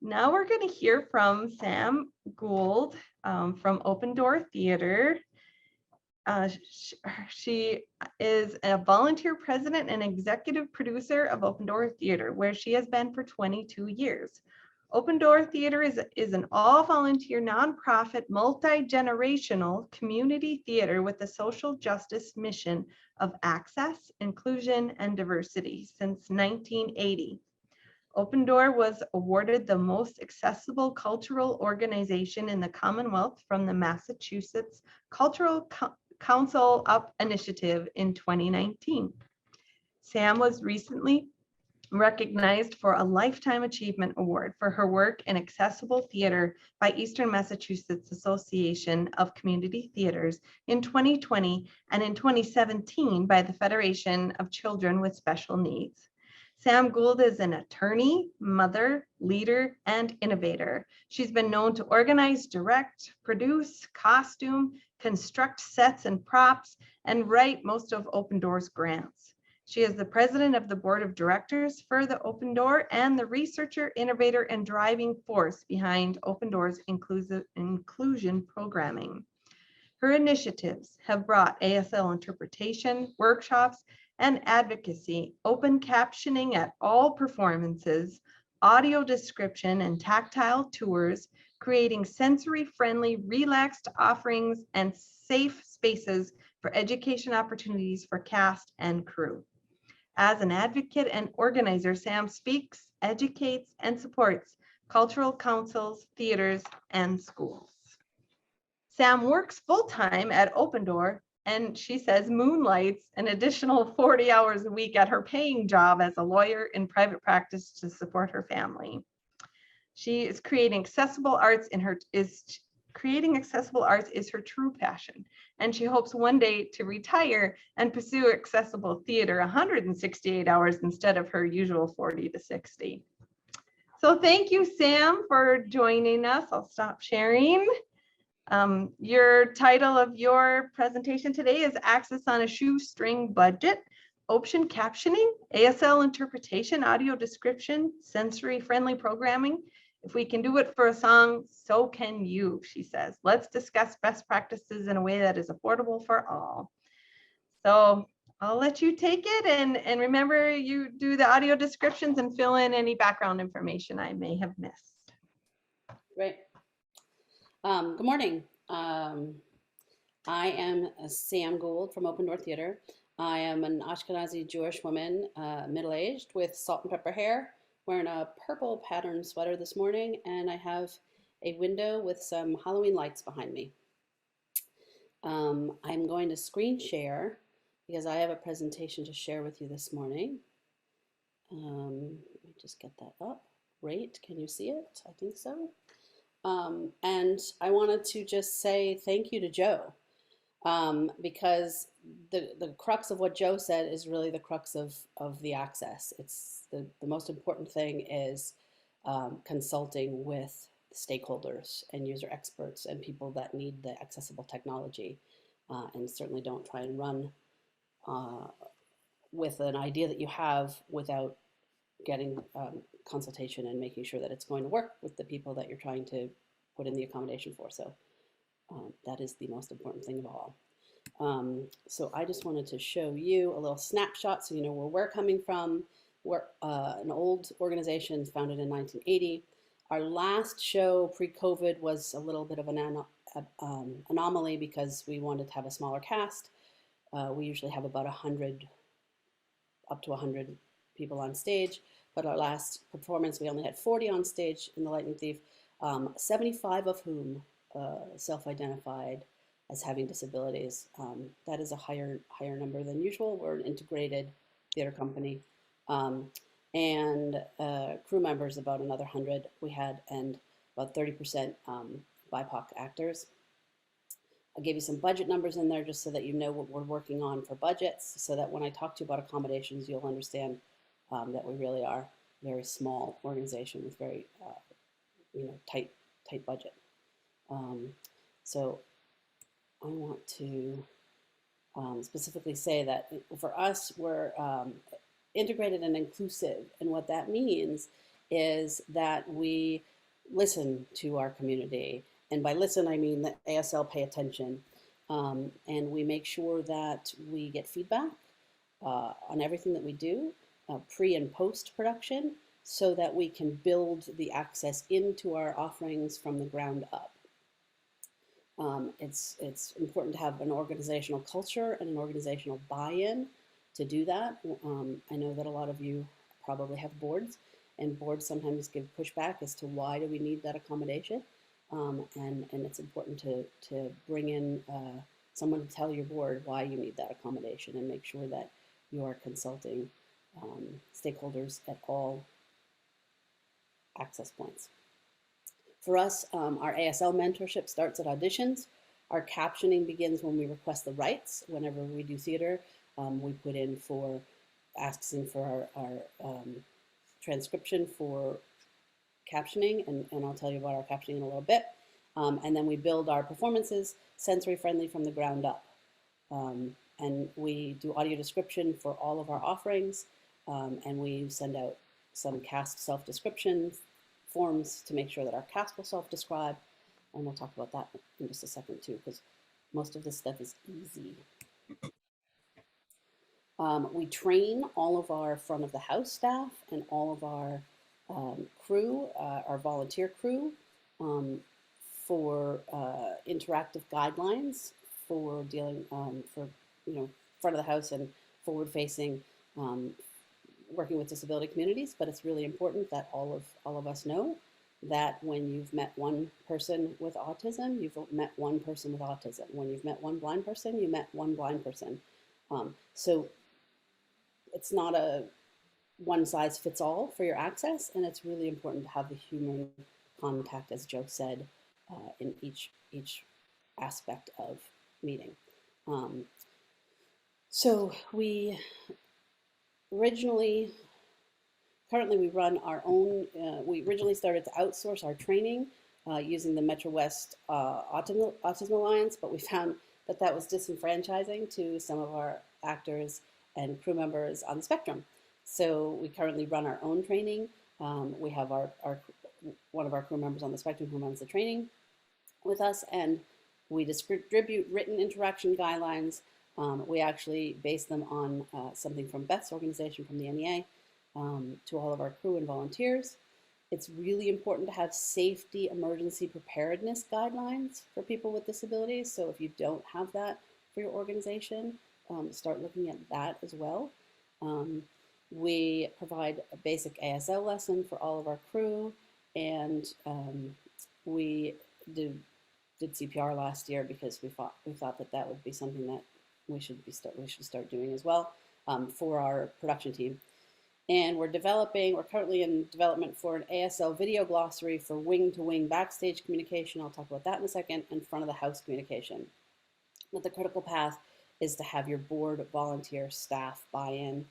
Now we're going to hear from Sam Gould from Open Door Theater. She is a volunteer president and executive producer of Open Door Theater, where she has been for 22 years. Open Door Theater is an all-volunteer, nonprofit, multi-generational community theater with a social justice mission of access, inclusion, and diversity since 1980. Open Door was awarded the most accessible cultural organization in the Commonwealth from the Massachusetts Cultural Council Up Initiative in 2019. Sam was recently recognized for a Lifetime Achievement Award for her work in accessible theater by Eastern Massachusetts Association of Community Theaters in 2020 and in 2017 by the Federation of Children with Special Needs. Sam Gould is an attorney, mother, leader, and innovator. She's been known to organize, direct, produce, costume, construct sets and props, and write most of Open Door's grants. She is the president of the board of directors for the Open Door and the researcher, innovator, and driving force behind Open Door's inclusion programming. Her initiatives have brought ASL interpretation, workshops, and advocacy, open captioning at all performances, audio description and tactile tours, creating sensory-friendly, relaxed offerings, and safe spaces for education opportunities for cast and crew. As an advocate and organizer, Sam speaks, educates, and supports cultural councils, theaters, and schools. Sam works full-time at Open Door, and she says moonlights an additional 40 hours a week at her paying job as a lawyer in private practice to support her family. She is creating accessible arts is her true passion, and she hopes one day to retire and pursue accessible theater 168 hours instead of her usual 40 to 60. So thank you, Sam, for joining us. I'll stop sharing. Your title of your presentation today is Access on a Shoestring Budget, Open Captioning, ASL Interpretation, Audio Description, Sensory-Friendly Programming. If we can do it for a song, so can you, she says. Let's discuss best practices in a way that is affordable for all. So I'll let you take it, and remember, you do the audio descriptions and fill in any background information I may have missed. Great. Good morning. I am Sam Gould from Open Door Theater. I am an Ashkenazi Jewish woman, middle-aged, with salt and pepper hair, wearing a purple patterned sweater this morning, and I have a window with some Halloween lights behind me. I'm going to screen share because I have a presentation to share with you this morning. Let me just get that up. Great, can you see it? I think so. And I wanted to just say thank you to Joe, because the crux of what Joe said is really the crux of the access. It's the most important thing is consulting with stakeholders and user experts and people that need the accessible technology, and certainly don't try and run with an idea that you have without getting consultation and making sure that it's going to work with the people that you're trying to put in the accommodation for. So that is the most important thing of all. So I just wanted to show you a little snapshot so you know where we're coming from. We're an old organization founded in 1980. Our last show pre-COVID was a little bit of an anomaly because we wanted to have a smaller cast. We usually have about 100, up to 100 people on stage. But our last performance, we only had 40 on stage in The Lightning Thief, 75 of whom self-identified as having disabilities. That is a higher number than usual. We're an integrated theater company. And crew members, about another 100 we had, and about 30% BIPOC actors. I gave you some budget numbers in there just so that you know what we're working on for budgets, so that when I talk to you about accommodations, you'll understand that we really are a very small organization with very tight budget. So I want to specifically say that for us, we're integrated and inclusive, and what that means is that we listen to our community. And by listen, I mean that ASL pay attention. And we make sure that we get feedback on everything that we do, pre and post production, so that we can build the access into our offerings from the ground up. It's important to have an organizational culture and an organizational buy-in to do that. I know that a lot of you probably have boards, and boards sometimes give pushback as to why do we need that accommodation. And it's important to bring in someone to tell your board why you need that accommodation, and make sure that you are consulting stakeholders at all access points. For us, our ASL mentorship starts at auditions. Our captioning begins when we request the rights. Whenever we do theater, we put in for asking for our transcription for captioning, and I'll tell you about our captioning in a little bit. And then we build our performances sensory friendly from the ground up. And we do audio description for all of our offerings, and we send out some cast self-description forms to make sure that our cast will self-describe, and we'll talk about that in just a second too, because most of this stuff is easy. We train all of our front of the house staff and all of our crew, our volunteer crew, for interactive guidelines for dealing for front of the house and forward-facing working with disability communities. But it's really important that all of us know that when you've met one person with autism, you've met one person with autism. When you've met one blind person, you met one blind person. So it's not a one size fits all for your access, and it's really important to have the human contact, as Joe said, in each aspect of meeting. So we currently we run our own, we originally started to outsource our training using the Metro West Autism Alliance, but we found that that was disenfranchising to some of our actors and crew members on the spectrum. So we currently run our own training. We have one of our crew members on the spectrum who runs the training with us, and we distribute written interaction guidelines. We actually base them on something from Beth's organization, from the NEA, to all of our crew and volunteers. It's really important to have safety emergency preparedness guidelines for people with disabilities. So if you don't have that for your organization, start looking at that as well. We provide a basic ASL lesson for all of our crew, and we did CPR last year because we thought that would be something that we should start doing as well for our production team. And we're currently in development for an ASL video glossary for wing-to-wing backstage communication. I'll talk about that in a second, and front of the house communication. But the critical path is to have your board, volunteer, staff buy-in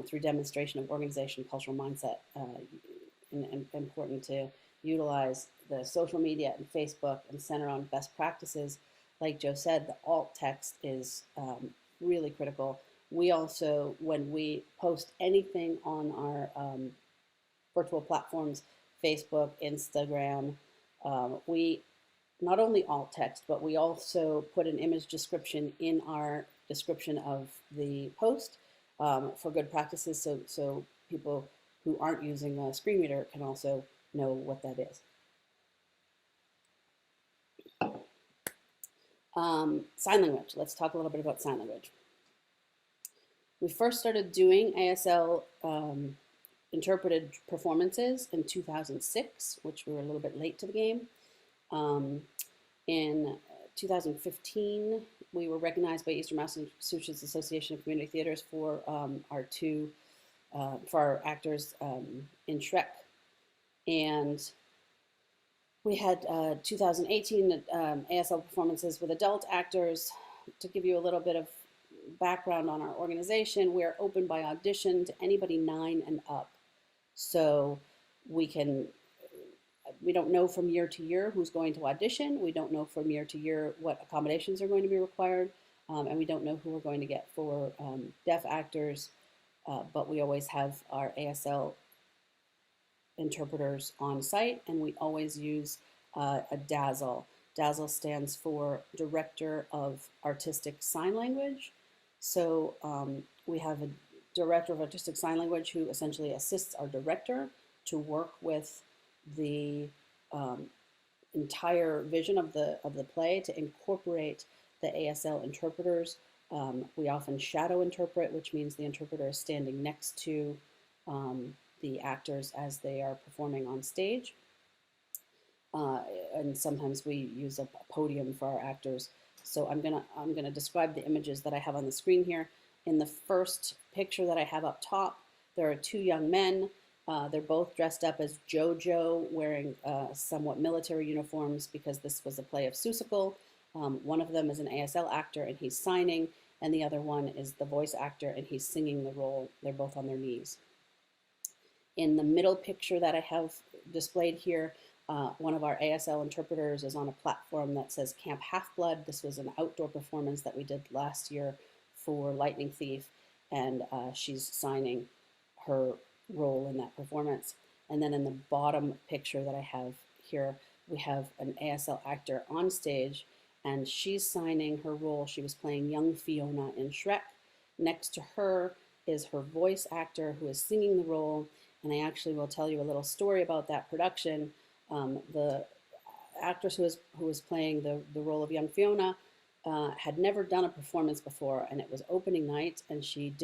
through demonstration of organization, cultural mindset, and important to utilize the social media and Facebook and center on best practices. Like Joe said, the alt text is really critical. We also, when we post anything on our virtual platforms, Facebook, Instagram, we not only alt text, but we also put an image description in our description of the post for good practices, so people who aren't using a screen reader can also know what that is. Sign language. Let's talk a little bit about sign language. We first started doing ASL interpreted performances in 2006, which we were a little bit late to the game. In 2015, we were recognized by Eastern Massachusetts Association of Community Theaters for our actors in Shrek. And we had 2018 ASL performances with adult actors. To give you a little bit of background on our organization, we are open by audition to anybody 9 and up. So we don't know from year to year who's going to audition. We don't know from year to year what accommodations are going to be required. And we don't know who we're going to get for deaf actors. But we always have our ASL interpreters on site, and we always use a DASL. DASL stands for Director of Artistic Sign Language. So we have a Director of Artistic Sign Language who essentially assists our director to work with the entire vision of the play to incorporate the ASL interpreters. We often shadow interpret, which means the interpreter is standing next to the actors as they are performing on stage. And sometimes we use a podium for our actors. So I'm gonna describe the images that I have on the screen here. In the first picture that I have up top, there are two young men. They're both dressed up as JoJo, wearing somewhat military uniforms because this was a play of Seussical. One of them is an ASL actor and he's signing, and the other one is the voice actor and he's singing the role. They're both on their knees. In the middle picture that I have displayed here, one of our ASL interpreters is on a platform that says Camp Half-Blood. This was an outdoor performance that we did last year for Lightning Thief, and she's signing her role in that performance. And then in the bottom picture that I have here, we have an ASL actor on stage, and she's signing her role. She was playing young Fiona in Shrek. Next to her is her voice actor who is singing the role, and I actually will tell you a little story about that production. The actress who was playing the role of young Fiona had never done a performance before, and it was opening night, and she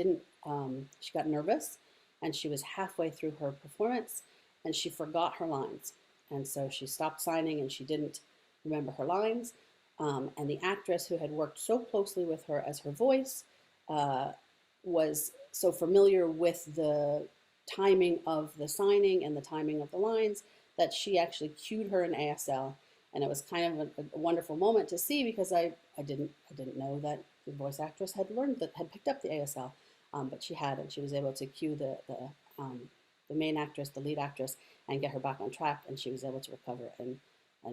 got nervous, and she was halfway through her performance, and she forgot her lines. And so she stopped signing, and she didn't remember her lines. And the actress who had worked so closely with her as her voice was so familiar with the timing of the signing and the timing of the lines that she actually cued her in ASL. And it was kind of a wonderful moment to see, because I didn't know that the voice actress had picked up the ASL, but she had, and she was able to cue the main actress, the lead actress, and get her back on track, and she was able to recover and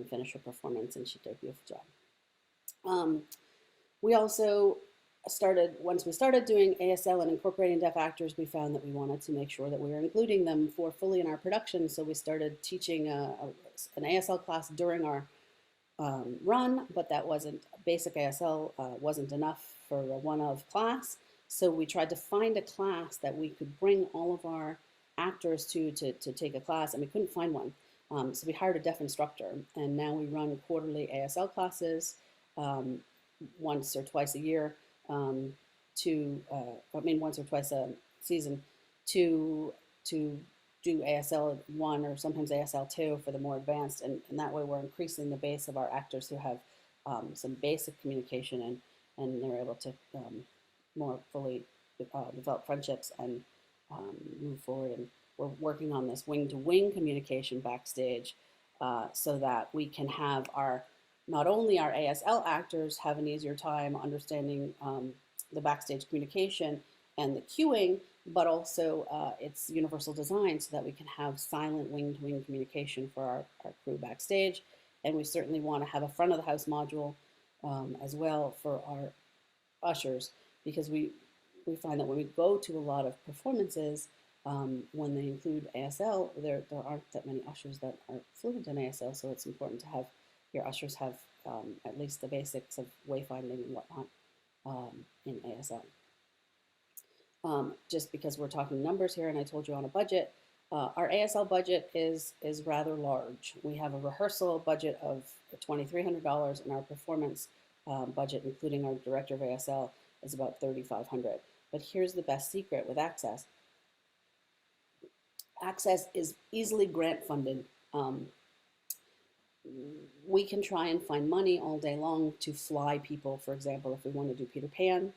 finish her performance, and she did a beautiful job. We also once we started doing ASL and incorporating deaf actors, we found that we wanted to make sure that we were including them fully in our production. So we started teaching an ASL class during our run, but that wasn't, basic ASL wasn't enough for a one-of class. So we tried to find a class that we could bring all of our actors to take a class, and we couldn't find one. So we hired a deaf instructor, and now we run quarterly ASL classes once or twice a year. Once or twice a season to do ASL 1 or sometimes ASL 2 for the more advanced, and that way we're increasing the base of our actors who have some basic communication, and they're able to more fully develop friendships and move forward. And we're working on this wing-to-wing communication backstage so that we can have not only our ASL actors have an easier time understanding the backstage communication and the cueing, but also it's universal design so that we can have silent wing-to-wing communication for our crew backstage. And we certainly want to have a front of the house module as well for our ushers, because we find that when we go to a lot of performances, when they include ASL, there aren't that many ushers that are fluent in ASL, so it's important to have your ushers have at least the basics of wayfinding and whatnot in ASL. Just because we're talking numbers here, and I told you on a budget, our ASL budget is rather large. We have a rehearsal budget of $2,300, and our performance budget, including our director of ASL, is about $3,500. But here's the best secret with Access. Access is easily grant funded. We can try and find money all day long to fly people. For example, if we want to do Peter Pan,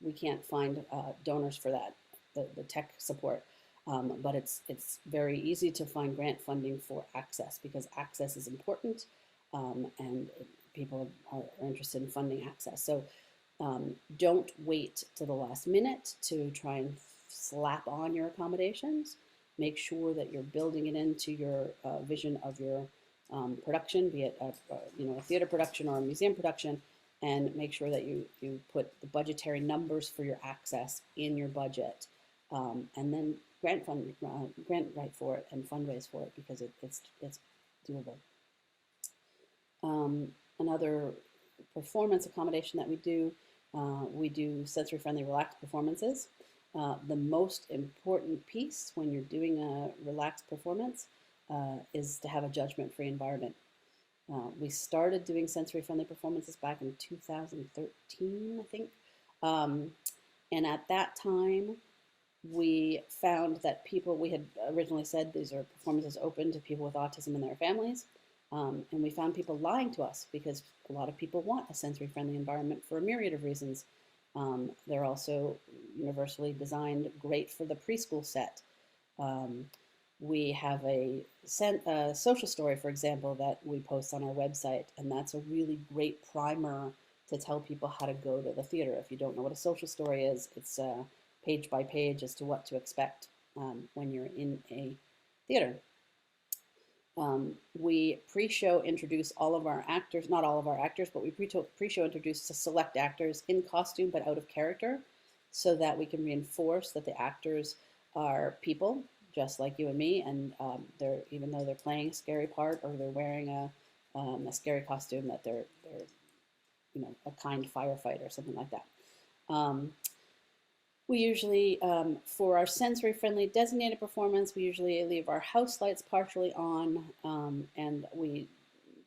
we can't find donors for that, the tech support. But it's very easy to find grant funding for Access, because Access is important, and people are interested in funding Access. So don't wait till the last minute to try and slap on your accommodations. Make sure that you're building it into your vision of your production, be it a theater production or a museum production, and make sure that you put the budgetary numbers for your Access in your budget, and then grant write for it and fundraise for it because it's doable. Another performance accommodation that we do sensory-friendly relaxed performances. The most important piece when you're doing a relaxed performance is to have a judgment-free environment. We started doing sensory-friendly performances back in 2013, I think. And at that time, we found that we had originally said these are performances open to people with autism and their families. And we found people lying to us because a lot of people want a sensory-friendly environment for a myriad of reasons. They're also universally designed great for the preschool set. We have a social story, for example, that we post on our website, and that's a really great primer to tell people how to go to the theater. If you don't know what a social story is, it's page by page as to what to expect when you're in a theater. We pre-show introduce all of our actors, not all of our actors, but we pre-show introduce select actors in costume but out of character so that we can reinforce that the actors are people just like you and me, and even though they're playing a scary part or they're wearing a scary costume, that they're a kind firefighter or something like that. We usually, for our sensory-friendly designated performance, we usually leave our house lights partially on and we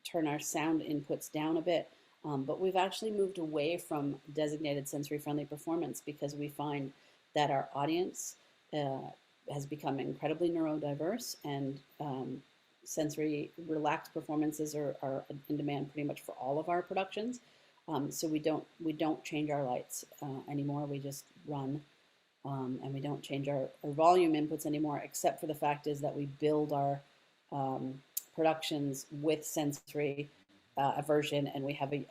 turn our sound inputs down a bit. But we've actually moved away from designated sensory-friendly performance because we find that our audience has become incredibly neurodiverse, and sensory relaxed performances are in demand pretty much for all of our productions. So we don't change our lights anymore. We just run, and we don't change our volume inputs anymore, except for the fact is that we build our productions with sensory aversion, and we have a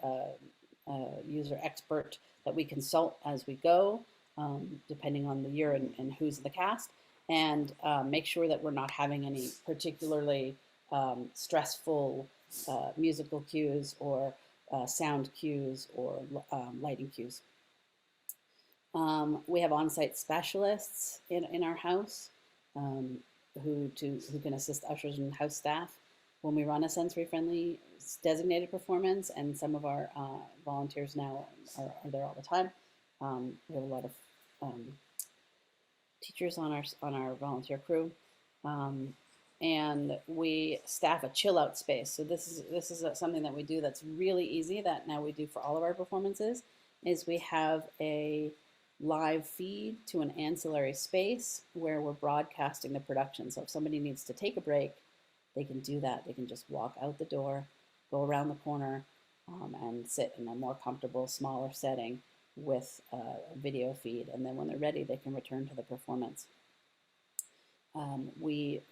user expert that we consult as we go, depending on the year and who's in the cast, and make sure that we're not having any particularly stressful musical cues or sound cues or lighting cues. We have on-site specialists in our house who can assist ushers and house staff when we run a sensory-friendly designated performance, and some of our volunteers now are there all the time. We have a lot of teachers on our volunteer crew. And we staff a chill out space. So this is something that we do that's really easy, that now we do for all of our performances, is we have a live feed to an ancillary space where we're broadcasting the production. So if somebody needs to take a break, they can do that. They can just walk out the door, go around the corner, and sit in a more comfortable, smaller setting with a video feed. And then when they're ready, they can return to the performance. We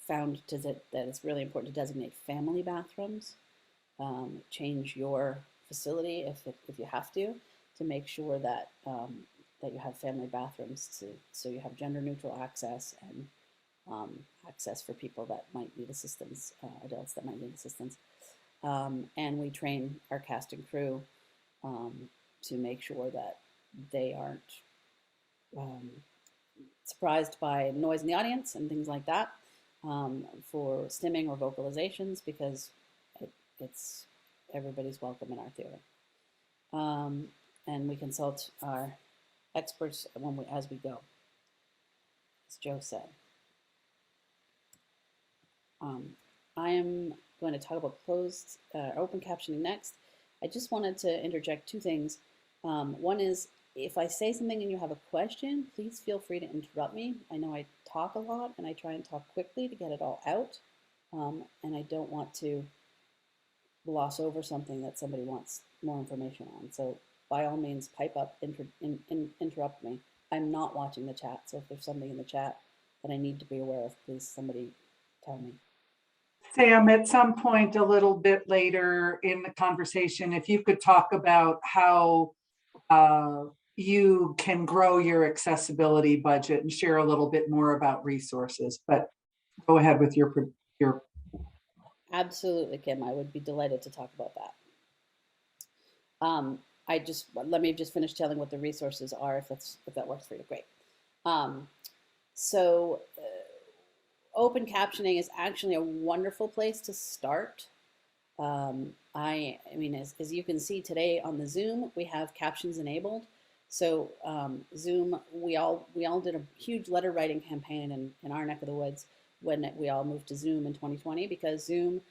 found that it's really important to designate family bathrooms. Change your facility if you have to make sure that that you have family bathrooms so you have gender neutral access and access for people that might need assistance, adults that might need assistance. And we train our cast and crew to make sure that they aren't surprised by noise in the audience and things like that for stimming or vocalizations, because it's everybody's welcome in our theater. And we consult our experts as we go, as Joe said. I am going to talk about open captioning next. I just wanted to interject two things. One is, if I say something and you have a question, please feel free to interrupt me. I know I talk a lot and I try and talk quickly to get it all out. And I don't want to gloss over something that somebody wants more information on. So by all means, pipe up, interrupt me. I'm not watching the chat, so if there's something in the chat that I need to be aware of, please somebody tell me. Sam, at some point a little bit later in the conversation, if you could talk about how you can grow your accessibility budget and share a little bit more about resources, but go ahead with your. Absolutely, Kim. I would be delighted to talk about that. Let me just finish telling what the resources are, if that works for you. Great. So open captioning is actually a wonderful place to start. I mean, as you can see today on the Zoom, we have captions enabled. So Zoom, we all did a huge letter writing campaign in our neck of the woods when we all moved to Zoom in 2020 because Zoom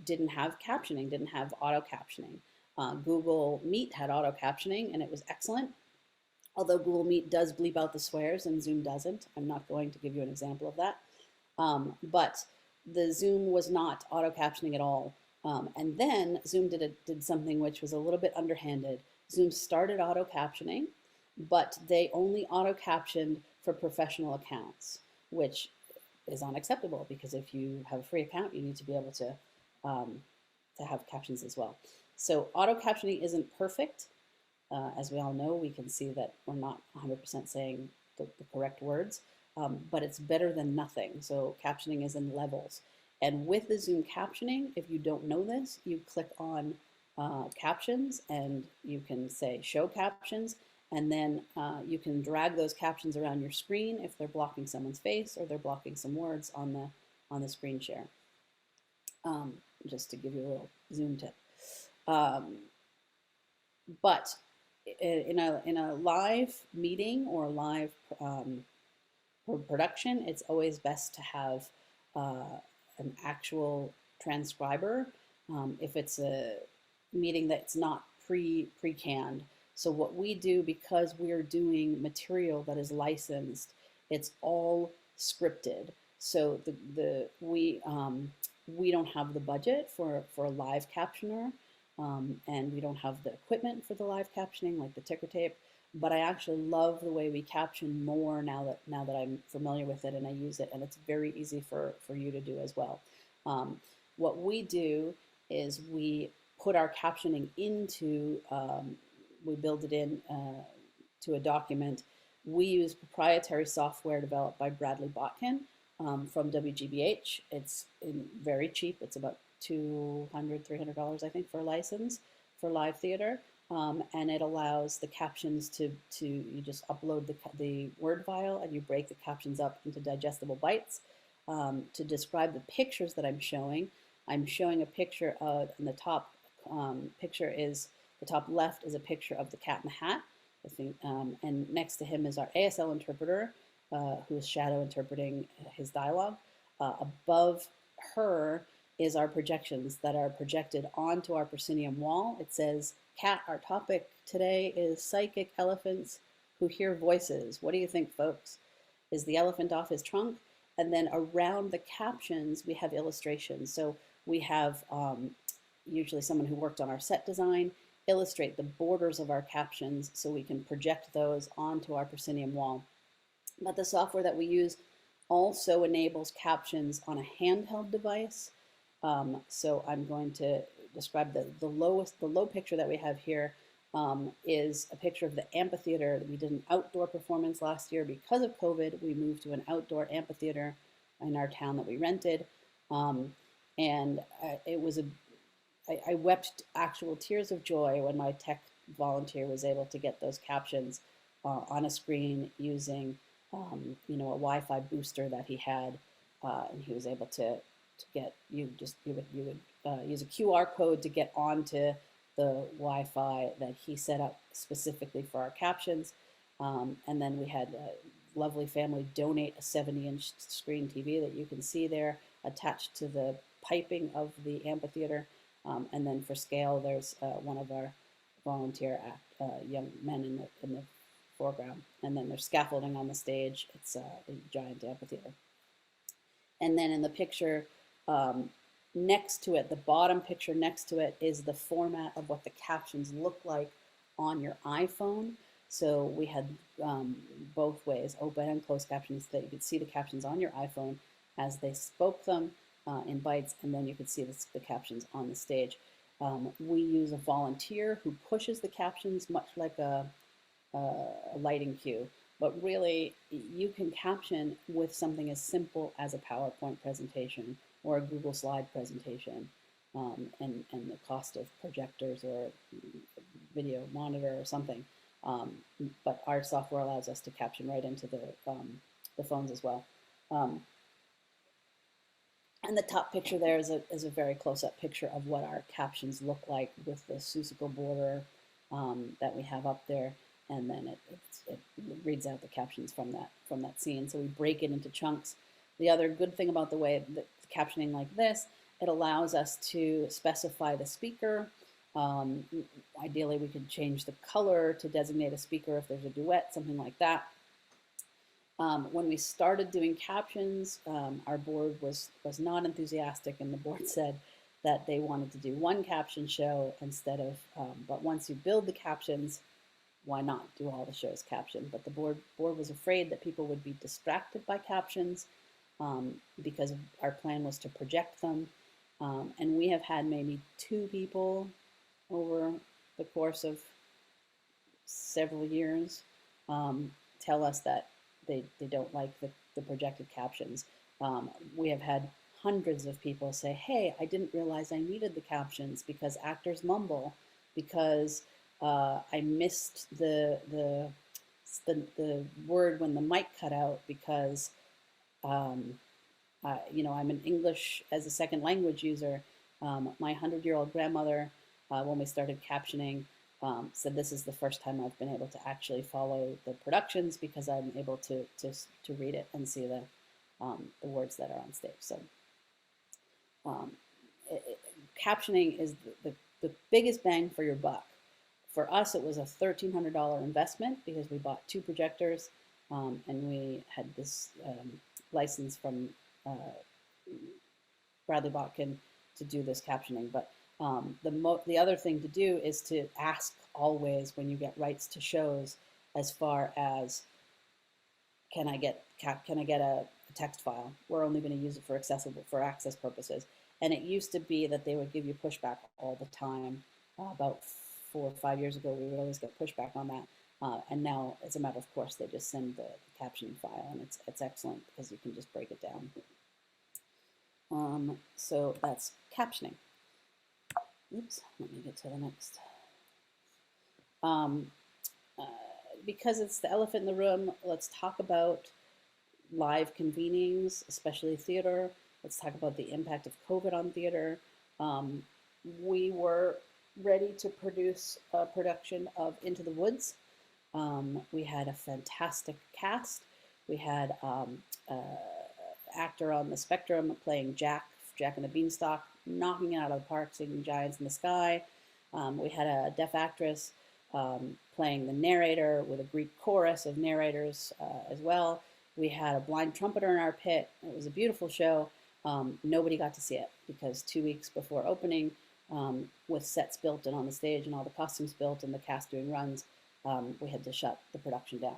didn't have captioning, didn't have auto captioning. Google Meet had auto captioning and it was excellent. Although Google Meet does bleep out the swears and Zoom doesn't. I'm not going to give you an example of that. But the Zoom was not auto captioning at all. And then Zoom did something which was a little bit underhanded. Zoom started auto captioning, but they only auto captioned for professional accounts, which is unacceptable because if you have a free account, you need to be able to have captions as well. So auto captioning isn't perfect. As we all know, we can see that we're not 100% saying the correct words, but it's better than nothing. So captioning is in levels. And with the Zoom captioning, if you don't know this, you click on captions and you can say show captions, and then you can drag those captions around your screen if they're blocking someone's face or they're blocking some words on the screen share. Just to give you a little Zoom tip. But in a live meeting or a live production, it's always best to have an actual transcriber if it's a meeting that's not pre-canned. So what we do, because we're doing material that is licensed, it's all scripted. So we don't have the budget for a live captioner. And we don't have the equipment for the live captioning like the ticker tape, but I actually love the way we caption more now that I'm familiar with it and I use it, and it's very easy for you to do as well. What we do is we put our captioning into, we build it in to a document. We use proprietary software developed by Bradley Botkin from WGBH. It's very cheap. It's about $200, $300, I think, for a license for live theater. And it allows the captions to you just upload the Word file and you break the captions up into digestible bytes. To describe the pictures that I'm showing a picture of, and the top picture is, the top left is a picture of the Cat in the Hat. I think, and next to him is our ASL interpreter, who is shadow interpreting his dialogue. Above her is our projections that are projected onto our proscenium wall. It says, Cat, our topic today is psychic elephants who hear voices. What do you think, folks? Is the elephant off his trunk? And then around the captions, we have illustrations. So we have usually someone who worked on our set design illustrate the borders of our captions so we can project those onto our proscenium wall. But the software that we use also enables captions on a handheld device. So I'm going to describe the low picture that we have here is a picture of the amphitheater. We did an outdoor performance last year because of COVID. We moved to an outdoor amphitheater in our town that we rented. And it was I wept actual tears of joy when my tech volunteer was able to get those captions on a screen using a Wi-Fi booster that he had, and he was able to get you would use a QR code to get onto the Wi-Fi that he set up specifically for our captions, and then we had a lovely family donate a 70-inch screen TV that you can see there attached to the piping of the amphitheater, and then for scale there's one of our volunteer young men in the foreground, and then there's scaffolding on the stage. It's a giant amphitheater. And then in the picture next to it, the bottom picture next to it is the format of what the captions look like on your iPhone. So we had both ways, open and closed captions, that you could see the captions on your iPhone as they spoke them in bytes, and then you could see the captions on the stage. We use a volunteer who pushes the captions much like a lighting cue, but really you can caption with something as simple as a PowerPoint presentation or a Google slide presentation, and the cost of projectors or video monitor or something. But our software allows us to caption right into the the phones as well. And the top picture there is a very close-up picture of what our captions look like with the Seussical border that we have up there, and then it reads out the captions from that scene. So we break it into chunks. The other good thing about the way that captioning like this, it allows us to specify the speaker. Ideally, we could change the color to designate a speaker if there's a duet, something like that. When we started doing captions, our board was not enthusiastic, and the board said that they wanted to do one caption show instead of, but once you build the captions, why not do all the shows captioned? But the board was afraid that people would be distracted by captions because our plan was to project them. And we have had maybe 2 people over the course of several years tell us that they don't like the projected captions. We have had hundreds of people say, hey, I didn't realize I needed the captions because actors mumble, because I missed the word when the mic cut out, because you know, I'm an English as a second language user. My 100-year-old grandmother, when we started captioning, said this is the first time I've been able to actually follow the productions because I'm able to read it and see the words that are on stage. So captioning is the biggest bang for your buck. For us, it was a $1,300 investment because we bought 2 projectors and we had this license from Bradley Botkin to do this captioning. But the other thing to do is to ask always when you get rights to shows, as far as can I get a text file? We're only going to use it for access purposes. And it used to be that they would give you pushback all the time. About 4 or 5 years ago, we would always get pushback on that. And now, as a matter of course, they just send the captioning file, and it's excellent because you can just break it down. So that's captioning. Oops, let me get to the next. Because it's the elephant in the room, let's talk about live convenings, especially theater. Let's talk about the impact of COVID on theater. We were ready to produce a production of Into the Woods. We had a fantastic cast. We had actor on the spectrum playing Jack and the Beanstalk, knocking it out of the park, singing Giants in the Sky. We had a deaf actress playing the narrator with a Greek chorus of narrators as well. We had a blind trumpeter in our pit. It was a beautiful show. Nobody got to see it because 2 weeks before opening, with sets built and on the stage and all the costumes built and the cast doing runs, we had to shut the production down.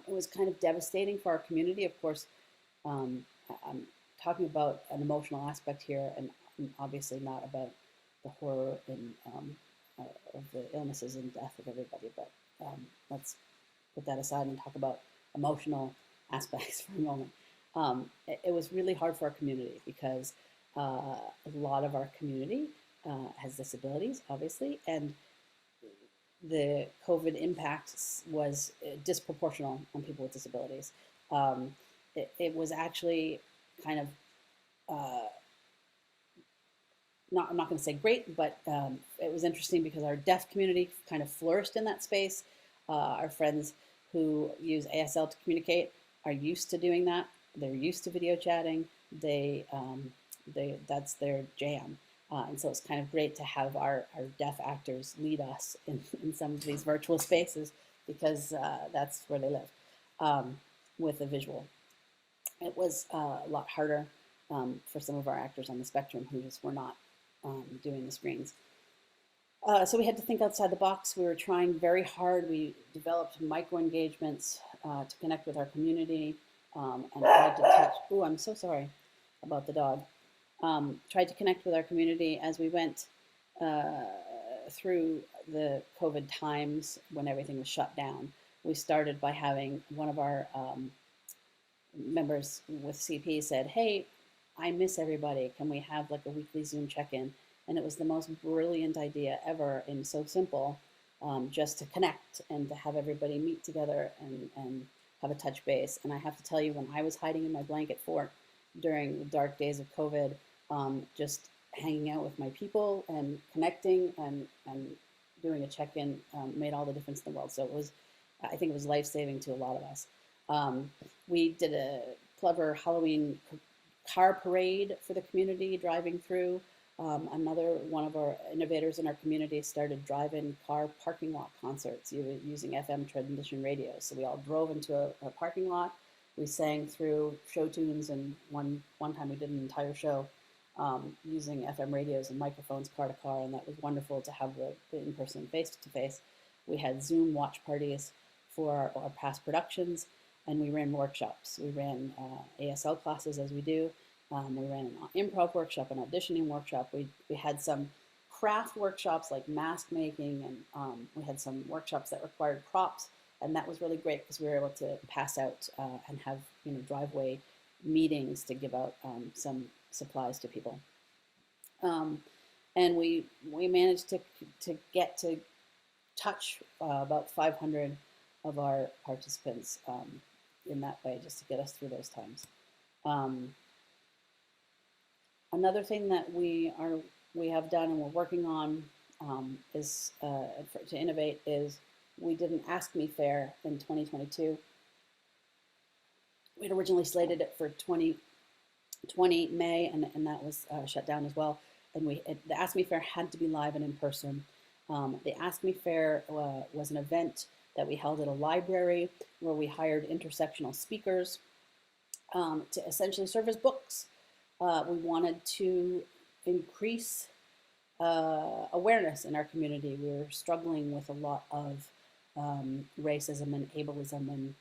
It was kind of devastating for our community. Of course, I'm talking about an emotional aspect here, and obviously not about the horror and of the illnesses and death of everybody. But let's put that aside and talk about emotional aspects for a moment. It was really hard for our community because a lot of our community has disabilities, obviously, and the COVID impact was disproportional on people with disabilities. It was actually kind of, I'm not going to say great, but it was interesting because our deaf community kind of flourished in that space. Our friends who use ASL to communicate are used to doing that. They're used to video chatting. That's their jam. And so it's kind of great to have our deaf actors lead us in some of these virtual spaces because that's where they live with a visual. It was a lot harder for some of our actors on the spectrum who just were not doing the screens. So we had to think outside the box. We were trying very hard. We developed micro engagements to connect with our community and tried to touch. Oh, I'm so sorry about the dog. Tried to connect with our community as we went through the COVID times when everything was shut down. We started by having one of our members with CP said, hey, I miss everybody. Can we have like a weekly Zoom check-in? And it was the most brilliant idea ever and so simple, just to connect and to have everybody meet together and have a touch base. And I have to tell you, when I was hiding in my blanket fort during the dark days of COVID, just hanging out with my people and connecting and doing a check-in made all the difference in the world. So it was, I think it was life-saving to a lot of us. We did a clever Halloween car parade for the community driving through. Another one of our innovators in our community started drive-in car parking lot concerts using FM transmission radios. So we all drove into a parking lot. We sang through show tunes, and one time we did an entire show using FM radios and microphones car to car, and that was wonderful to have the in-person face-to-face. We had Zoom watch parties for our past productions, and we ran workshops. We ran ASL classes, as we do. We ran an improv workshop, an auditioning workshop. We had some craft workshops like mask making, and we had some workshops that required props, and that was really great because we were able to pass out and have driveway meetings to give out some supplies to people. And we managed to get to touch about 500 of our participants in that way, just to get us through those times. Another thing that we have done and we're working on is to innovate is we did an Ask Me Fair in 2022. We'd originally slated it for 2020 May, and that was shut down as well. And the Ask Me Fair had to be live and in person. The Ask Me Fair was an event that we held at a library where we hired intersectional speakers to essentially serve as books. We wanted to increase awareness in our community. We were struggling with a lot of racism and ableism and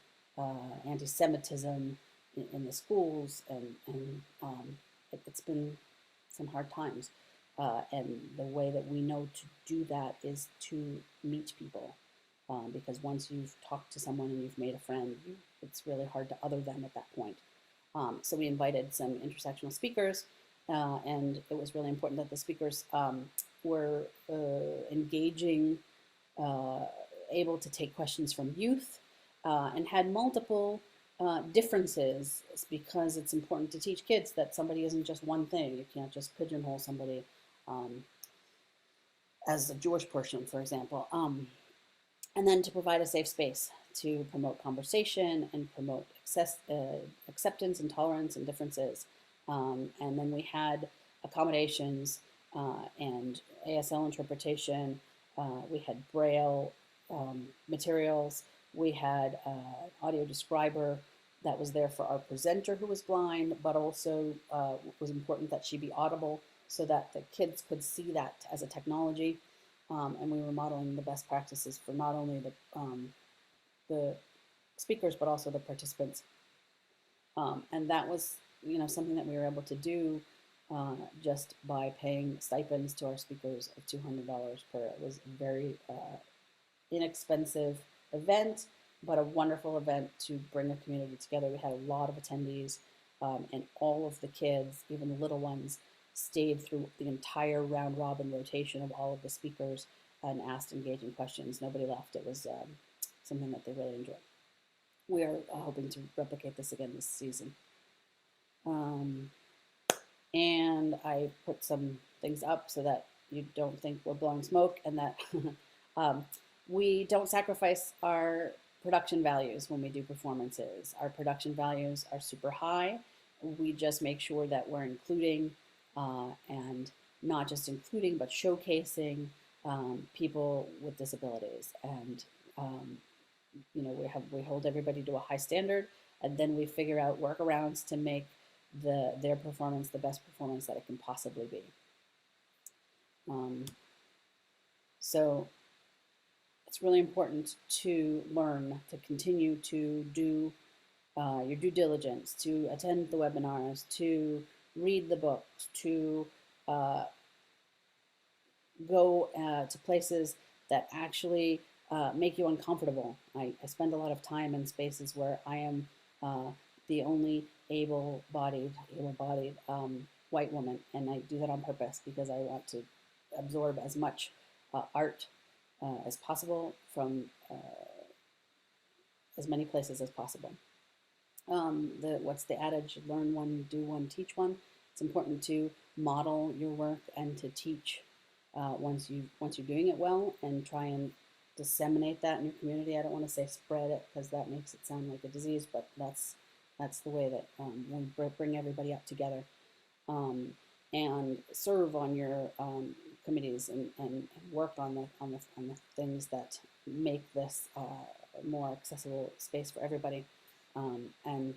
anti-Semitism in the schools, and it's been some hard times. And the way that we know to do that is to meet people, because once you've talked to someone and you've made a friend, it's really hard to other them at that point. So we invited some intersectional speakers, and it was really important that the speakers were engaging, able to take questions from youth, and had multiple differences, because it's important to teach kids that somebody isn't just one thing. You can't just pigeonhole somebody as a Jewish person, for example. And then to provide a safe space to promote conversation and promote acceptance and tolerance and differences. And then we had accommodations and ASL interpretation. We had Braille materials. We had audio describer that was there for our presenter who was blind, but also it was important that she be audible so that the kids could see that as a technology. And we were modeling the best practices for not only the speakers, but also the participants. And that was, something that we were able to do just by paying stipends to our speakers of $200 per. It was a very inexpensive event, but a wonderful event to bring a community together. We had a lot of attendees, and all of the kids, even the little ones, stayed through the entire round robin rotation of all of the speakers and asked engaging questions. Nobody left. It was something that they really enjoyed. We are hoping to replicate this again this season. And I put some things up so that you don't think we're blowing smoke, and that we don't sacrifice our production values when we do performances. Our production values are super high. We just make sure that we're including and not just including, but showcasing people with disabilities. And we hold everybody to a high standard, and then we figure out workarounds to make their performance the best performance that it can possibly be. So it's really important to learn, to continue to do your due diligence, to attend the webinars, to read the books, to go to places that actually make you uncomfortable. I spend a lot of time in spaces where I am the only able-bodied white woman, and I do that on purpose because I want to absorb as much art as possible from as many places as possible. What's the adage? Learn one, do one, teach one. It's important to model your work and to teach once you're doing it well, and try and disseminate that in your community. I don't want to say spread it because that makes it sound like a disease, but that's the way that we bring everybody up together, and serve on your committees and work on the things that make this a more accessible space for everybody. And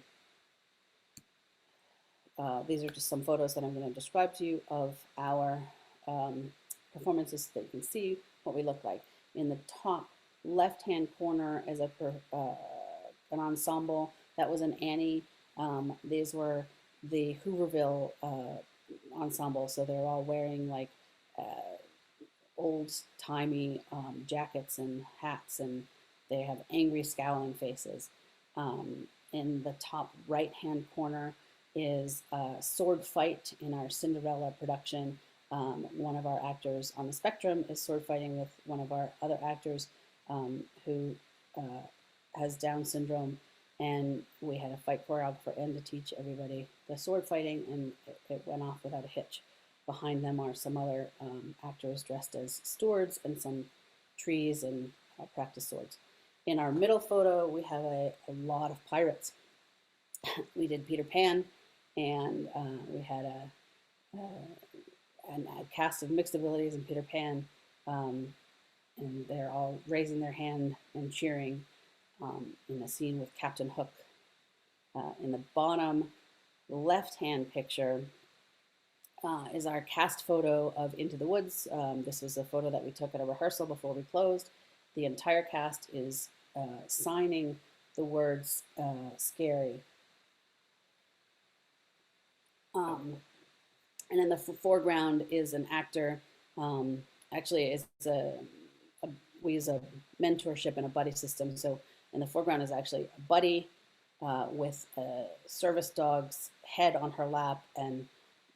these are just some photos that I'm going to describe to you of our performances so that you can see what we look like. In the top left-hand corner is an ensemble. That was an Annie. These were the Hooverville ensemble, so they're all wearing like old-timey jackets and hats, and they have angry, scowling faces. In the top right-hand corner is a sword fight in our Cinderella production. One of our actors on the spectrum is sword fighting with one of our other actors who has Down syndrome, and we had a fight choreographer and to teach everybody the sword fighting, and it went off without a hitch. Behind them are some other actors dressed as stewards and some trees and practice swords. In our middle photo, we have a lot of pirates. We did Peter Pan, and we had a cast of mixed abilities in Peter Pan, and they're all raising their hand and cheering in a scene with Captain Hook. In the bottom left-hand picture is our cast photo of Into the Woods. This was a photo that we took at a rehearsal before we closed. The entire cast is signing the words scary. And in the foreground is an actor. Actually, we use a mentorship and a buddy system. So in the foreground is actually a buddy with a service dog's head on her lap, and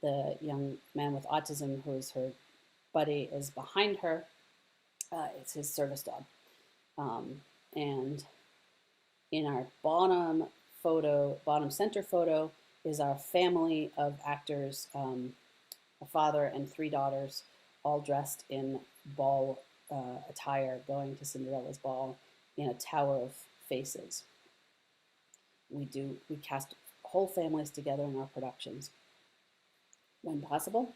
the young man with autism, who is her buddy, is behind her. It's his service dog. And in our bottom center photo is our family of actors, a father and 3 daughters, all dressed in ball attire, going to Cinderella's ball in a tower of faces. We cast whole families together in our productions when possible.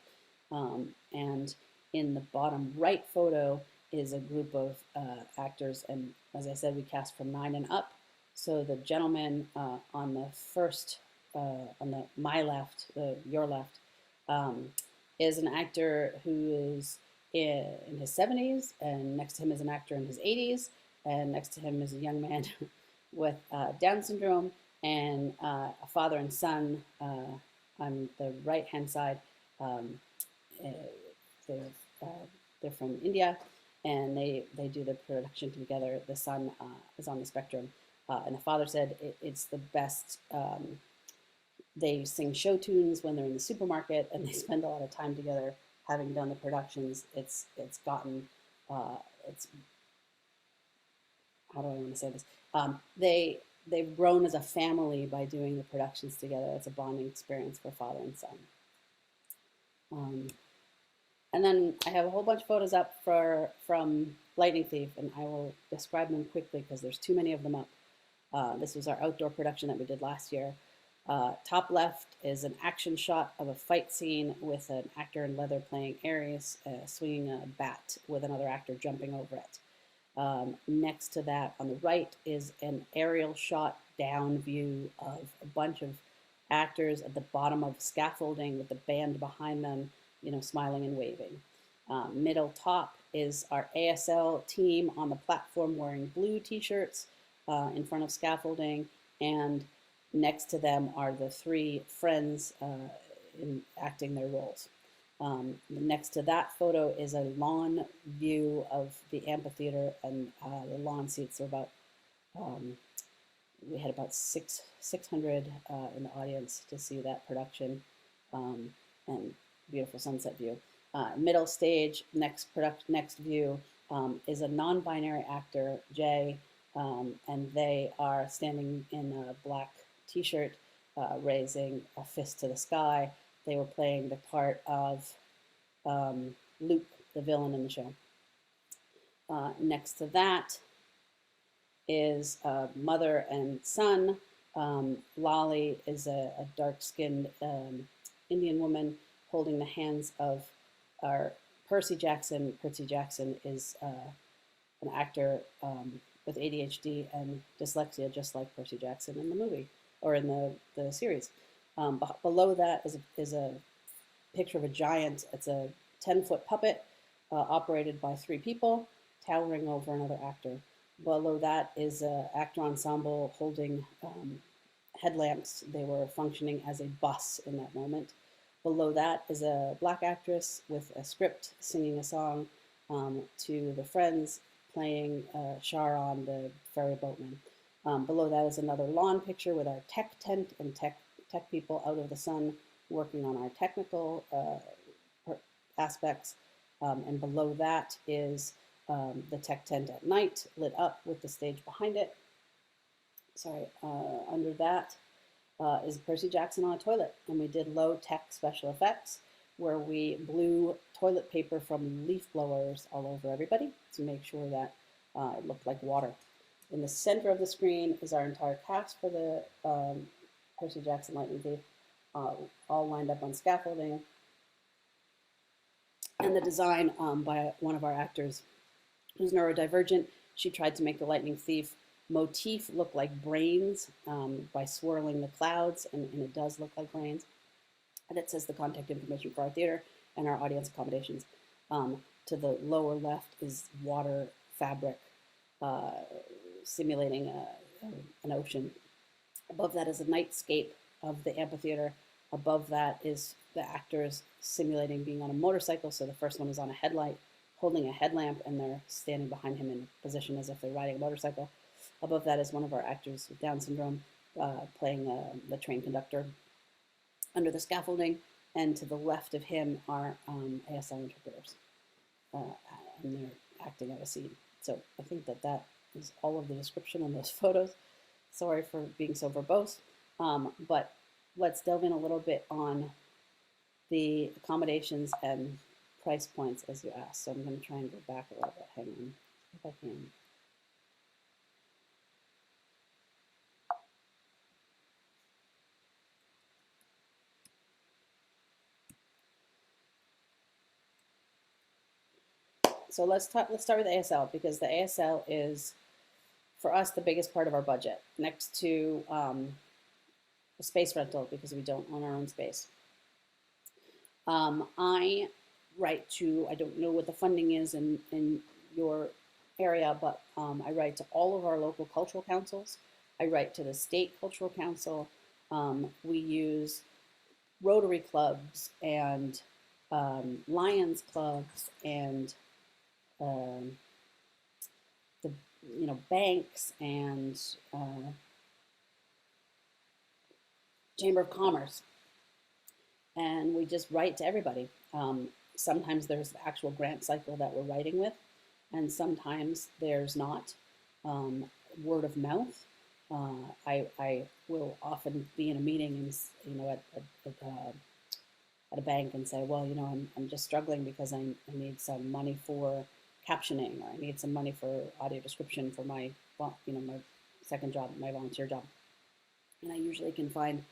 And in the bottom right photo is a group of actors, and as I said, we cast from 9 and up. So the gentleman on the first, my left, your left, is an actor who is in his 70s, and next to him is an actor in his 80s, and next to him is a young man with Down syndrome, and a father and son on the right-hand side. They're from India, and they do the production together. The son is on the spectrum, and the father said it's the best. They sing show tunes when they're in the supermarket, and they spend a lot of time together. Having done the productions, it's gotten it's, how do I want to say this? They've grown as a family by doing the productions together. It's a bonding experience for father and son. And then I have a whole bunch of photos up from Lightning Thief, and I will describe them quickly because there's too many of them up. This was our outdoor production that we did last year. Top left is an action shot of a fight scene with an actor in leather playing Ares, swinging a bat with another actor jumping over it. Next to that on the right is an aerial shot down view of a bunch of actors at the bottom of scaffolding with the band behind them, smiling and waving. Middle top is our ASL team on the platform wearing blue t-shirts in front of scaffolding, and next to them are the 3 friends acting their roles. Next to that photo is a lawn view of the amphitheater, and the lawn seats are about, we had about 600 in the audience to see that production, and beautiful sunset view. Middle stage, next view, is a non-binary actor, Jay, and they are standing in a black t-shirt, raising a fist to the sky. They were playing the part of Luke, the villain in the show. Next to that is mother and son. Lolly is a dark-skinned Indian woman holding the hands of our Percy Jackson. Percy Jackson is an actor with ADHD and dyslexia, just like Percy Jackson in the movie or in the series. Below that is a picture of a giant. It's a 10-foot puppet operated by 3 people, towering over another actor. Below that is an actor ensemble holding headlamps. They were functioning as a bus in that moment. Below that is a black actress with a script singing a song to the Friends, playing Sharon, the ferry boatman. Below that is another lawn picture with our tech tent and tech people out of the sun working on our technical aspects. And below that is the tech tent at night, lit up with the stage behind it. Sorry, under that is Percy Jackson on a toilet. And we did low tech special effects where we blew toilet paper from leaf blowers all over everybody to make sure that it looked like water. In the center of the screen is our entire cast for the Percy Jackson Lightning Thief, all lined up on scaffolding. And the design by one of our actors who's neurodivergent. She tried to make the Lightning Thief motif look like brains by swirling the clouds, and it does look like brains. And it says the contact information for our theater and our audience accommodations. To the lower left is water fabric simulating an ocean. Above that is a nightscape of the amphitheater. Above that is the actors simulating being on a motorcycle. So the first one is on a headlight, holding a headlamp, and they're standing behind him in a position as if they're riding a motorcycle. Above that is one of our actors with Down syndrome playing the train conductor under the scaffolding. And to the left of him are ASL interpreters, and they're acting out a scene. So I think that is all of the description on those photos. Sorry for being so verbose, but let's delve in a little bit on the accommodations and price points as you asked. So I'm going to try and go back a little bit. Hang on, if I can. So let's start with ASL, because the ASL is, for us, the biggest part of our budget, next to the space rental, because we don't own our own space. I write to, I don't know what the funding is in your area, but I write to all of our local cultural councils. I write to the state cultural council. We use Rotary clubs and Lions clubs and the banks and Chamber of Commerce, and we just write to everybody. Sometimes there's the actual grant cycle that we're writing with, and sometimes there's not. Word of mouth. I will often be in a meeting and at a bank and say, well, I'm just struggling because I need some money for captioning, or I need some money for audio description for my my second job, my volunteer job, and I usually can find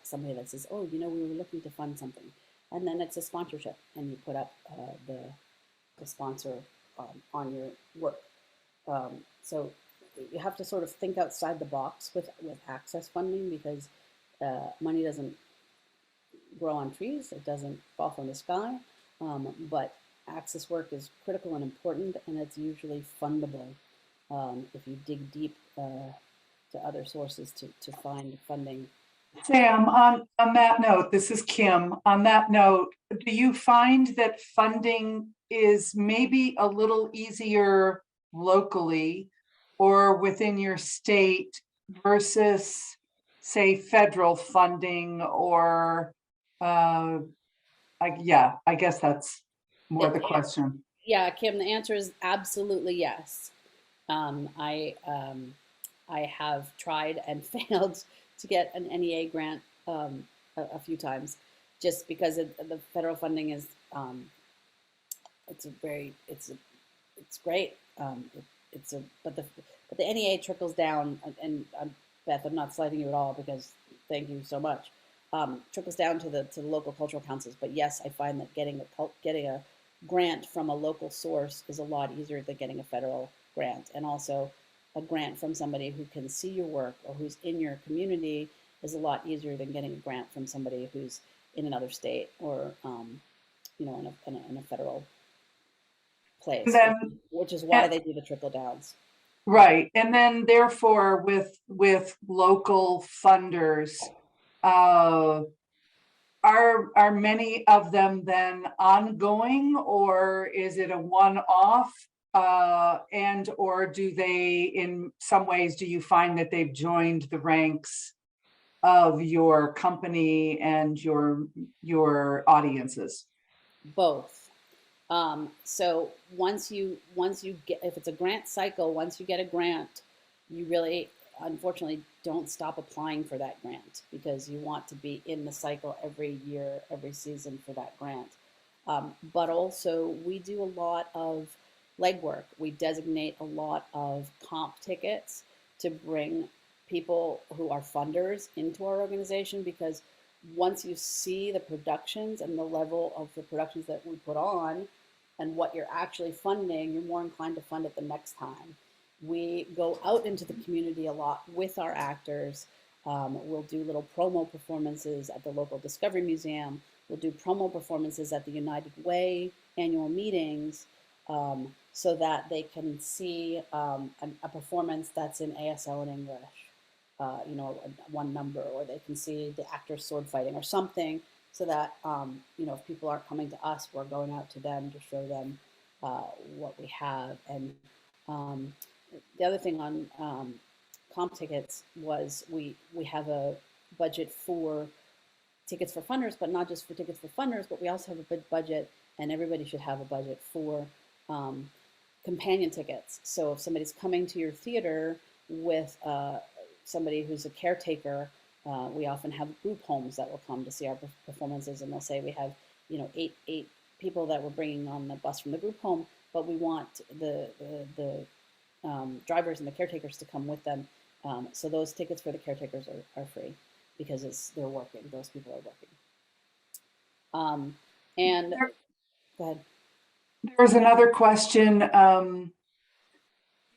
somebody that says, oh, we were looking to fund something, and then it's a sponsorship, and you put up the sponsor on your work. So you have to sort of think outside the box with access funding, because money doesn't grow on trees, it doesn't fall from the sky, but access work is critical and important, and it's usually fundable if you dig deep to other sources to find funding. Sam, on that note, this is Kim. On that note, do you find that funding is maybe a little easier locally or within your state versus, say, federal funding? Or I guess that's more the question. Yeah, Kim, the answer is absolutely yes. I have tried and failed to get an NEA grant a few times, just because the federal funding is it's a very it's great. It's a but the NEA trickles down, and Beth, I'm not slighting you at all because thank you so much. Trickles down to the local cultural councils. But yes, I find that getting a grant from a local source is a lot easier than getting a federal grant, and also a grant from somebody who can see your work or who's in your community is a lot easier than getting a grant from somebody who's in another state or in a federal And place, then, which is why they do the trickle downs. right, and then therefore with local funders, uh, are many of them then ongoing, or is it a one-off? And or do they, in some ways, do you find that they've joined the ranks of your company and your audiences? Both. So once you get, if it's a grant cycle, once you get a grant, you really unfortunately don't stop applying for that grant because you want to be in the cycle every year, every season for that grant. But also we do a lot of legwork. We designate a lot of comp tickets to bring people who are funders into our organization, because once you see the productions and the level of the productions that we put on and what you're actually funding, you're more inclined to fund it the next time. We go out into the community a lot with our actors. We'll do little promo performances at the local Discovery Museum. We'll do promo performances at the United Way annual meetings, so that they can see a performance that's in ASL in English, one number, or they can see the actors sword fighting or something, so that if people aren't coming to us, we're going out to them to show them what we have. And the other thing on comp tickets was we have a budget for tickets for funders, but not just for tickets for funders, but we also have a big budget, and everybody should have a budget for companion tickets. So if somebody's coming to your theater with somebody who's a caretaker, we often have group homes that will come to see our performances, and they'll say we have eight people that we're bringing on the bus from the group home, but we want the drivers and the caretakers to come with them. So those tickets for the caretakers are free because they're working. Those people are working. And go ahead. There's another question. You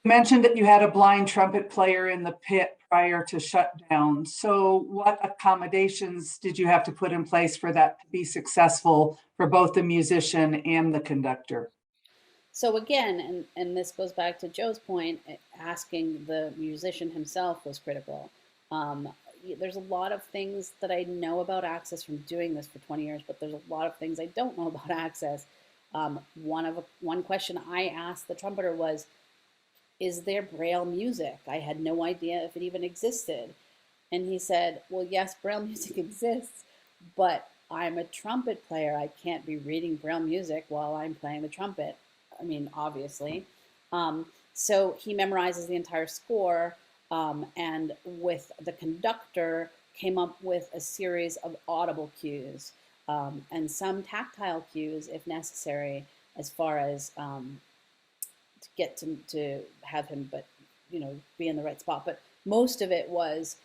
mentioned that you had a blind trumpet player in the pit prior to shutdown. So what accommodations did you have to put in place for that to be successful for both the musician and the conductor? So again, and this goes back to Joe's point, asking the musician himself was critical. There's a lot of things that I know about access from doing this for 20 years, but there's a lot of things I don't know about access. One question I asked the trumpeter was, is there Braille music? I had no idea if it even existed. And he said, well, yes, Braille music exists, but I'm a trumpet player. I can't be reading Braille music while I'm playing the trumpet. I mean, obviously. So he memorizes the entire score, and with the conductor came up with a series of audible cues, and some tactile cues if necessary, as far as to get to have him, but be in the right spot. But most of it was,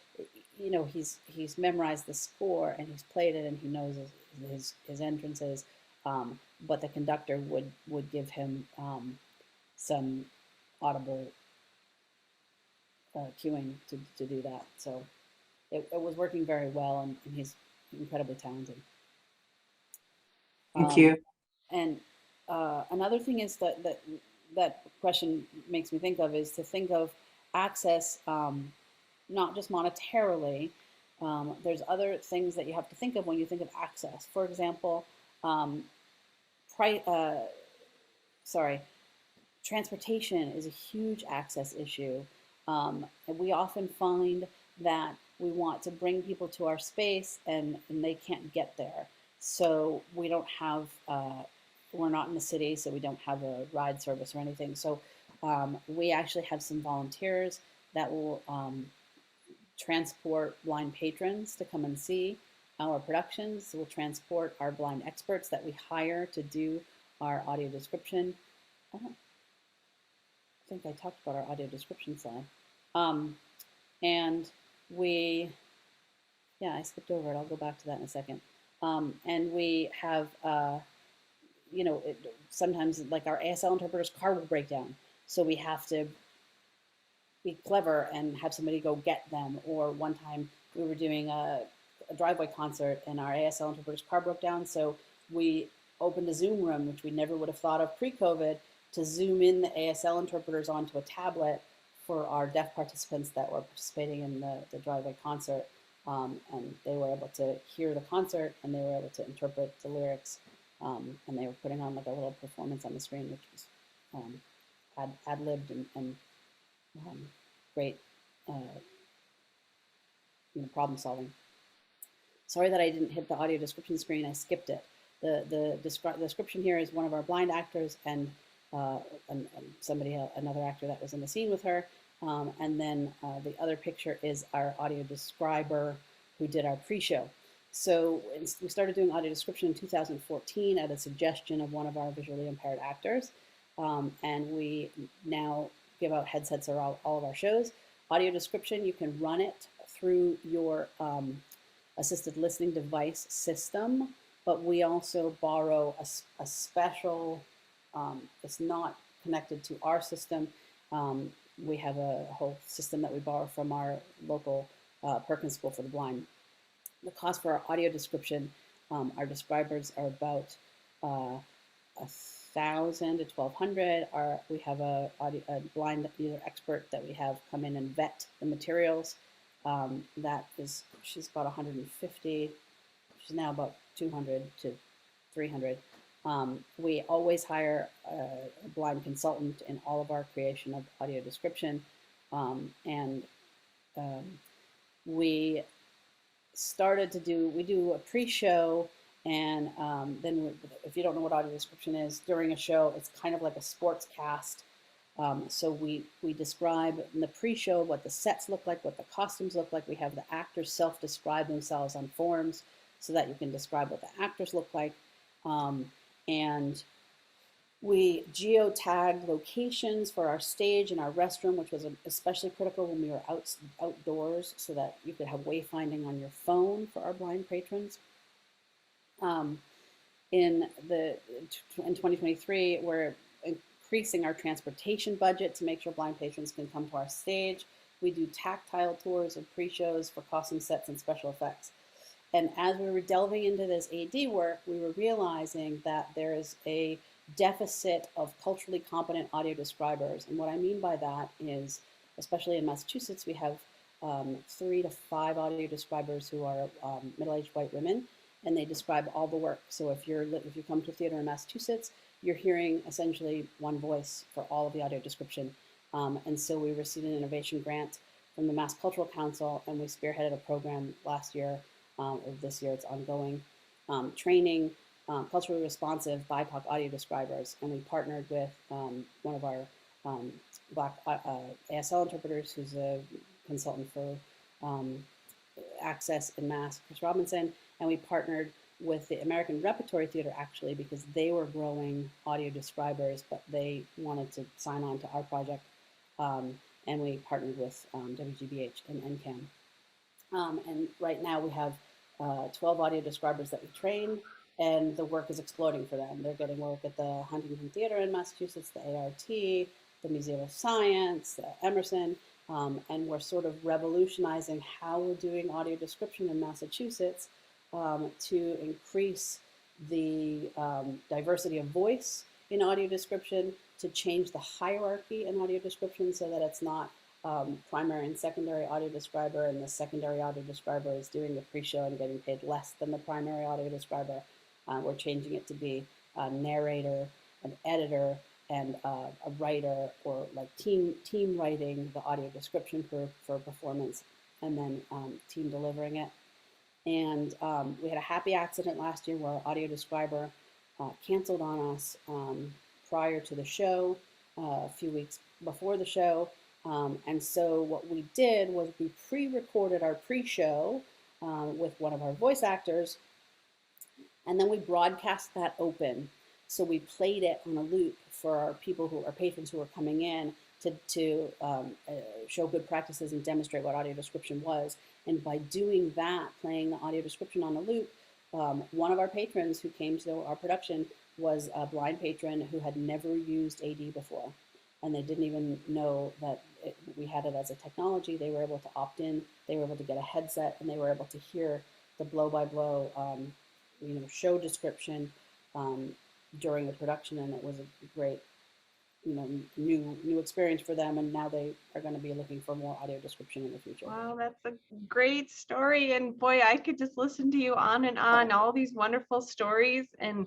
he's memorized the score and he's played it and he knows his entrances. But the conductor would give him some audible cueing to do that. So it was working very well, and he's incredibly talented. Thank you. And another thing is that question makes me think of is to think of access, not just monetarily. There's other things that you have to think of when you think of access. For example, transportation is a huge access issue. And we often find that we want to bring people to our space and they can't get there. So we don't have, we're not in the city, so we don't have a ride service or anything. So We actually have some volunteers that will transport blind patrons to come and see our productions. We'll transport our blind experts that we hire to do our audio description. I don't think I talked about our audio description slide. And we, yeah, I skipped over it. I'll go back to that in a second. And we have, you know, sometimes like our ASL interpreter's car will break down. So we have to be clever and have somebody go get them. Or one time we were doing a driveway concert and our ASL interpreter's car broke down. So we opened a Zoom room, which we never would have thought of pre-COVID, to zoom in the ASL interpreters onto a tablet for our deaf participants that were participating in the driveway concert. And they were able to hear the concert and they were able to interpret the lyrics. And they were putting on like a little performance on the screen, which was ad-libbed and great you know, problem solving. Sorry that I didn't hit the audio description screen, I skipped it. The description here is one of our blind actors and somebody, another actor that was in the scene with her. And then the other picture is our audio describer who did our pre-show. So we started doing audio description in 2014 at a suggestion of one of our visually impaired actors. And we now give out headsets for all of our shows. Audio description, you can run it through your assisted listening device system, but we also borrow a special, it's not connected to our system. We have a whole system that we borrow from our local Perkins School for the Blind. The cost for our audio description, our describers are about $1,000 to $1,200. We have a blind user expert that we have come in and vet the materials. She's about 150. She's now about 200 to 300. We always hire a blind consultant in all of our creation of audio description. We started to do a pre-show, and then if you don't know what audio description is, during a show, it's kind of like a sports cast. So we describe in the pre-show what the sets look like, what the costumes look like. We have the actors self-describe themselves on forums so that you can describe what the actors look like. And we geotag locations for our stage and our restroom, which was especially critical when we were outdoors, so that you could have wayfinding on your phone for our blind patrons. In 2023, we're increasing our transportation budget to make sure blind patrons can come to our stage. We do tactile tours of pre-shows for costume sets and special effects. And as we were delving into this AD work, we were realizing that there is a deficit of culturally competent audio describers. And what I mean by that is, especially in Massachusetts, we have 3 to 5 audio describers who are middle-aged white women, and they describe all the work. So if you come to a theater in Massachusetts, you're hearing essentially one voice for all of the audio description. And so we received an innovation grant from the Mass Cultural Council, and we spearheaded a program last year, or this year it's ongoing, training culturally responsive BIPOC audio describers. And we partnered with one of our Black ASL interpreters, who's a consultant for Access in Mass, Chris Robinson, and we partnered with the American Repertory Theater, actually, because they were growing audio describers, but they wanted to sign on to our project. And we partnered with WGBH and NCAM. And right now we have 12 audio describers that we train, and the work is exploding for them. They're getting work at the Huntington Theater in Massachusetts, the ART, the Museum of Science, the Emerson, and we're sort of revolutionizing how we're doing audio description in Massachusetts to increase the diversity of voice in audio description, to change the hierarchy in audio description so that it's not primary and secondary audio describer, and the secondary audio describer is doing the pre-show and getting paid less than the primary audio describer. We're changing it to be a narrator, an editor, and a writer, or like team writing the audio description for performance, and then team delivering it. And we had a happy accident last year where our audio describer canceled on us prior to the show, a few weeks before the show. And so what we did was we pre-recorded our pre-show with one of our voice actors, and then we broadcast that open. So we played it on a loop for our people who are patrons who are coming in to show good practices and demonstrate what audio description was. And by doing that, playing the audio description on a loop, one of our patrons who came to our production was a blind patron who had never used AD before. And they didn't even know that we had it as a technology. They were able to opt in, they were able to get a headset, and they were able to hear the blow-by-blow show description during the production, and it was a great new experience for them, and now they are going to be looking for more audio description in the future. Wow, that's a great story. And boy, I could just listen to you on and on, all these wonderful stories. And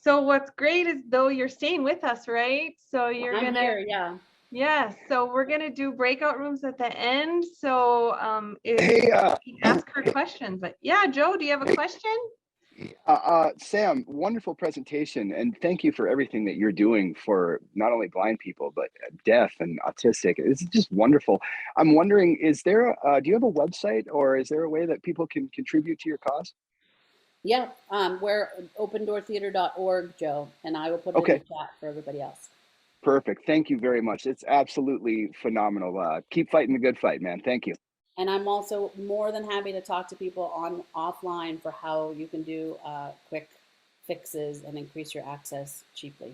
so what's great is though you're staying with us, right? So you're I'm gonna here, yeah. Yeah, so we're gonna do breakout rooms at the end. So if Hey, you can ask her questions. But yeah, Joe, do you have a question? Sam, wonderful presentation, and thank you for everything that you're doing for not only blind people, but deaf and autistic. It's just wonderful. I'm wondering, do you have a website, or is there a way that people can contribute to your cause? Yeah, we're opendoortheater.org, Joe, and I will put it in the chat for everybody else. Perfect. Thank you very much. It's absolutely phenomenal. Keep fighting the good fight, man. Thank you. And I'm also more than happy to talk to people offline for how you can do quick fixes and increase your access cheaply.